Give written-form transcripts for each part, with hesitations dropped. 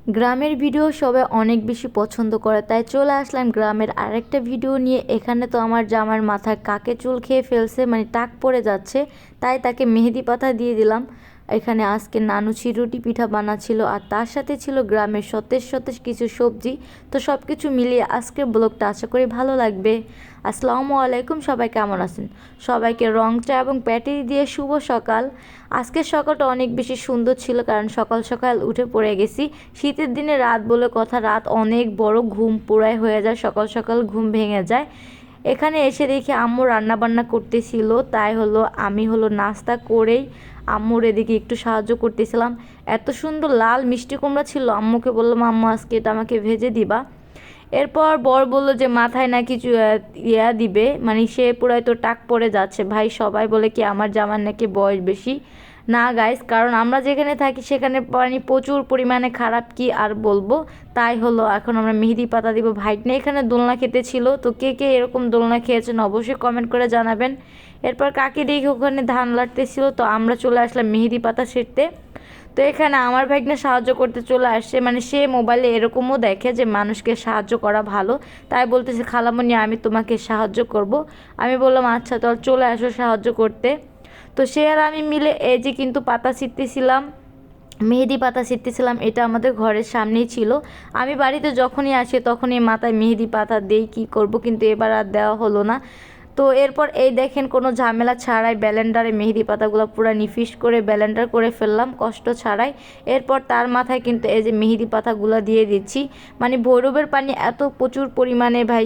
গ্রামের ভিডিও সবাই অনেক বেশি পছন্দ করে, তাই চলে আসলাম গ্রামের আরেকটা ভিডিও নিয়ে। এখানে তো আমার জামার মাথায় কাকে চুল খেয়ে ফেলছে, মানে টাক পড়ে যাচ্ছে, তাই তাকে মেহেদি পাতা দিয়ে দিলাম। এখানে আজকে নানু চিরুটি পিঠা বানাচ্ছিল, আর তার সাথে ছিল গ্রামের সতেজ সতেজ কিছু সবজি। তো সব কিছু মিলিয়ে আজকের ব্লগটা আশা করি ভালো লাগবে। আসসালামু আলাইকুম, সবাই কেমন আছেন? সবাইকে রং চা এবং প্যাটি দিয়ে শুভ সকাল। আজকের সকালটা অনেক বেশি সুন্দর ছিল, কারণ সকাল সকাল উঠে পড়ে গেছি। শীতের দিনে রাত বলে কথা, রাত অনেক বড়, ঘুম পুরাই হয়ে যায়, সকাল সকাল ঘুম ভেঙে যায়। এখানে এসে দেখি আম্মু রান্না বান্না করতেছিল, তাই আমি নাস্তা করেই আম্মুর এদিকে একটু সাহায্য করতেছিলাম। এত সুন্দর লাল মিষ্টি কুমড়া ছিল, আম্মুকে বললাম আম্মু আজকে এটা আমাকে ভেজে দিবা। এরপর বর বলল যে মাথায় না কিছু দিবে, মানে সে পুরাই তো টাক পড়ে যাচ্ছে। ভাই সবাই বলে কি আমার জামার নাকি বয়স বেশি। না গাইস, কারণ আমরা যেখানে থাকি সেখানে পানি প্রচুর পরিমাণে খারাপ, কি আর বলবো। তাই এখন আমরা মেহেদি পাতা দিব। ভাইটনে এখানে দোলনা খেতে ছিল, তো কে কে এরকম দোলনা খেয়েছেন অবশ্যই কমেন্ট করে জানাবেন। এরপর কাকে দেখে ওখানে ধান লাড়তেছিল, তো আমরা চলে আসলাম মেহেদি পাতা ছিঁড়তে। তো এখানে আমার ভাগ্নে সাহায্য করতে চলে আসছে, মানে সে মোবাইলে এরকমও দেখে যে মানুষকে সাহায্য করা ভালো, তাই বলতেছে খালামণি আমি তোমাকে সাহায্য করব। আমি বললাম আচ্ছা তো চলে আসো সাহায্য করতে। তো সে আর আমি মিলে এই যে কিন্তু পাতা ছিঁড়তেছিলাম, মেহেদি পাতা ছিঁড়তেছিলাম। এটা আমাদের ঘরের সামনেই ছিল। আমি বাড়িতে যখনই আসি তখনই মাথায় মেহেদি পাতা দেই, কী করব, কিন্তু এবার আর দেওয়া হলো না। তো এরপর এই দেখেন কোনো ঝামেলা ছাড়াই ব্লেন্ডারে মেহেদি পাতাগুলো পুরো নিফিস করে ব্লেন্ডার করে ফেললাম কষ্ট ছাড়াই। এরপর তার মাথায় কিন্তু এই যে মেহেদি পাতাগুলো দিয়ে দিচ্ছি। মানে ভৈরবের পানি এত প্রচুর পরিমাণে ভাই,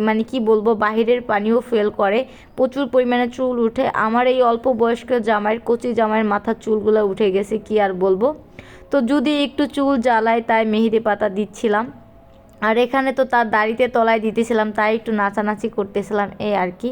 মানে কি বলবো, বাহিরের পানিও ফেল করে, প্রচুর পরিমাণে চুল উঠে। আমার এই অল্প বয়স্ক জামাইয়ের, কচি জামাইয়ের মাথার চুলগুলো উঠে গেছে, কি আর বলবো। তো যদি একটু চুল জ্বালায় তাই মেহেদি পাতা দিচ্ছিলাম। আর এখানে তো তার দাড়িতে তলায় দিতেছিলাম, তাই একটু নাচানাচি করতেছিলাম, এই আর কি।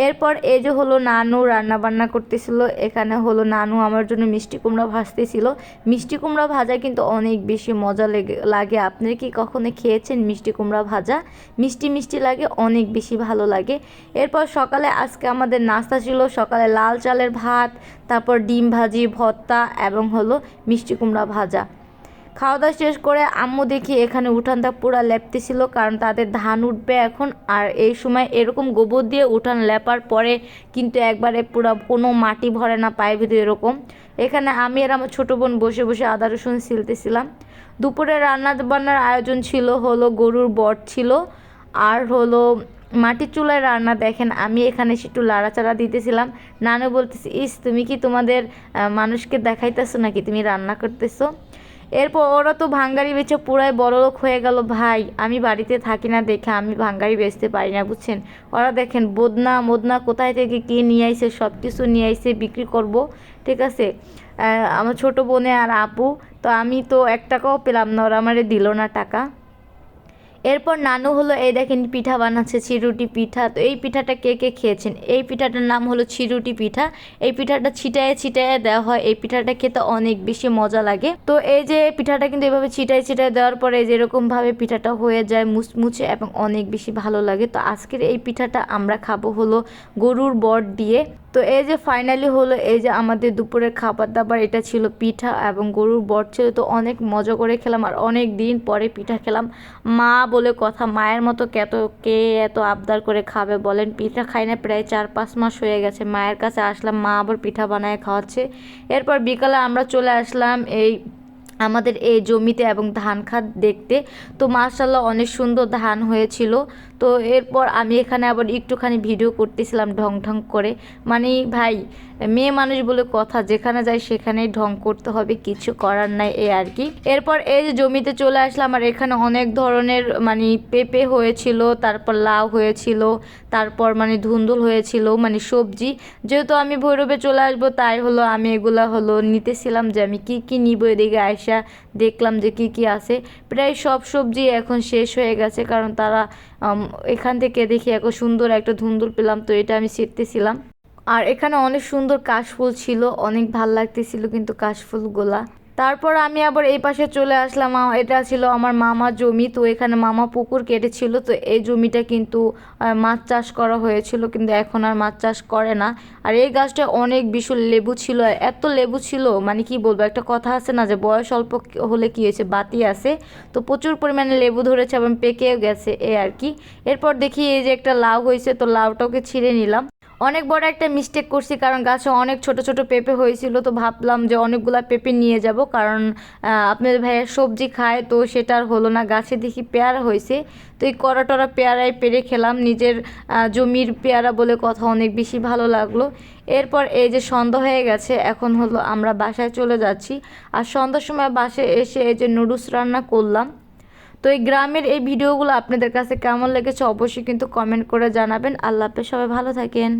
এরপর এই যে নানু রান্না বান্না করতেছিল। এখানে নানু আমার জন্য মিষ্টি কুমড়া ভাজতেছিল। মিষ্টি কুমড়া ভাজা কিন্তু অনেক বেশি মজা লাগে। আপনারা কি কখনো খেয়েছেন মিষ্টি কুমড়া ভাজা? মিষ্টি মিষ্টি লাগে, অনেক বেশি ভালো লাগে। এরপর সকালে আজকে আমাদের নাস্তা ছিল, সকালে লাল চালের ভাত, তারপর ডিম ভাজি, ভর্তা এবং মিষ্টি কুমড়া ভাজা। খাওয়া দাওয়া শেষ করে আম্মু দেখি এখানে উঠানটা পুরা লেপতেছিল, কারণ তাদের ধান উঠবে এখন। আর এই সময় এরকম গোবর দিয়ে উঠান লেপার পরে কিন্তু একবারে পুরা কোনো মাটি ভরে না পায়ের ভিতরে এরকম। এখানে আমি আর আমার ছোটো বোন বসে বসে আদা রসুন ছিলতেছিলাম। দুপুরে রান্না বান্নার আয়োজন ছিল গরুর বট ছিল, আর মাটির চুলায় রান্না। দেখেন আমি এখানে একটু লাড়াচাড়া দিতেছিলাম। নানু বলতেছি ইস তুমি কি তোমাদের মানুষকে দেখাইতেছো নাকি তুমি রান্না করতেছো। এরপর ওরা তো ভাঙ্গারি বেচে পুরাই বড়লোক হয়ে গেল। ভাই আমি বাড়িতে থাকি না দেখে আমি ভাঙ্গারি বেচতে পারি না, বুঝছেন। ওরা দেখেন বদনা মদনা কোথায় থেকে কে নিয়ে আইছে, সব কিছু নিয়ে আইছে বিক্রি করব, ঠিক আছে। আমার ছোট বোনে আর আপু, তো আমি তো 1 টাকাও পেলাম না, ওরা আমারে দিল না টাকা। এরপর নানু এই দেখেন পিঠা বানাচ্ছে, চিরুটি পিঠা। তো এই পিঠাটা কে কে খেয়েছেন? এই পিঠাটার নাম চিরুটি পিঠা। এই পিঠাটা ছিটায় ছিটায় দেওয়া হয়, এই পিঠাটা খেতে অনেক বেশি মজা লাগে। তো এই যে পিঠাটা কিন্তু এভাবে ছিটায় ছিটায় দেওয়ার পরে যেরকমভাবে পিঠাটা হয়ে যায় মুচমুচে এবং অনেক বেশি ভালো লাগে। তো আজকের এই পিঠাটা আমরা খাবো গরুর বট দিয়ে। তো এই যে ফাইনালি এই যে আমাদের দুপুরের খাবার দাবার, এটা ছিল পিঠা এবং গরুর বট ছিল। তো অনেক মজা করে খেলাম, আর অনেক দিন পরে পিঠা খেলাম। মা বলে কথা, মায়ের মতো কে এত আবদার করে খাবে বলেন। পিঠা খাই না প্রায় 4-5 মাস হয়ে গেছে। মায়ের কাছে আসলাম, মা আবার পিঠা বানায় খাওয়াচ্ছে। এরপর বিকালে আমরা চলে আসলাম আমাদের এই জমিতে এবং ধান খাত দেখতে। তো মাশাআল্লাহ অনেক সুন্দর ধান হয়েছিল। তো এরপর আমি এখানে আবার একটুখানি ভিডিও করতেছিলাম ঢং ঢং করে। মানে ভাই মেয়ে মানুষ বলে কথা, যেখানে যাই সেখানেই ঢং করতে হবে, কিছু করার নাই, এই আর কি। এরপর এই যে জমিতে চলে আসলাম, আর এখানে অনেক ধরনের মানে পেঁপে হয়েছিল, তারপর লাউ হয়েছিল, তারপর মানে ধুন্দুল হয়েছিল, মানে সবজি। যেহেতু আমি ভৈরবে চলে আসবো, তাই আমি এগুলা নিতেছিলাম যে আমি কি কি নিব। এদিকে আয়সা দেখলাম যে কি কি আছে। প্রায় সব সবজি এখন শেষ হয়ে গেছে, কারণ তারা এখান থেকে দেখি এখন সুন্দর একটা ধুন্দুল পেলাম, তো এটা আমি ছিঁড়তেছিলাম। আর এখানে অনেক সুন্দর কাশফুল ছিল, অনেক ভাল লাগতেছিল কিন্তু কাশফুলগুলা। তারপর আমি আবার এই পাশে চলে আসলাম। এটা ছিল আমার মামার জমি, তো এখানে মামা পুকুর কেটেছিল, তো এই জমিটা কিন্তু মাছ চাষ করা হয়েছিল, কিন্তু এখন আর মাছ চাষ করে না। আর এই গাছটা অনেক বিশাল লেবু ছিল, এত লেবু ছিল মানে কি বলবো, একটা কথা আছে না যে বয়স অল্প হলে কি হয়েছে বাতি আছে, তো প্রচুর পরিমাণে লেবু ধরেছে এবং পেকেও গেছে এই আর কি। এরপর দেখি এই যে একটা লাউ হয়েছে, তো লাউটাকে ছিঁড়ে নিলাম। অনেক বড় একটা মিস্টেক করছি, কারণ গাছে অনেক ছোট ছোট পেঁপে হয়েছিল, তো ভাবলাম যে অনেকগুলা পেঁপে নিয়ে যাব, কারণ আপনাদের ভাইয়ের সবজি খায়, তো সেটা আর হলো না। গাছে দেখি পেয়ারা হয়েছে, তো এই কড়া টরা পেয়ারায় পেরে খেলাম, নিজের জমির পেয়ারা বলে কথা, অনেক বেশি ভালো লাগলো। এরপর এই যে সন্ধ্যা হয়ে গেছে, এখন হলো আমরা বাসায় চলে যাচ্ছি। আর সন্ধ্যার সময় বাসায় এসে এই যে নুডলস রান্না করলাম। তো এই গ্রামের এই ভিডিওগুলো আপনাদের কাছে কেমন লেগেছে অবশ্যই কিন্তু কমেন্ট করে জানাবেন। আল্লাহ হাফেজ, সবাই ভালো থাকেন।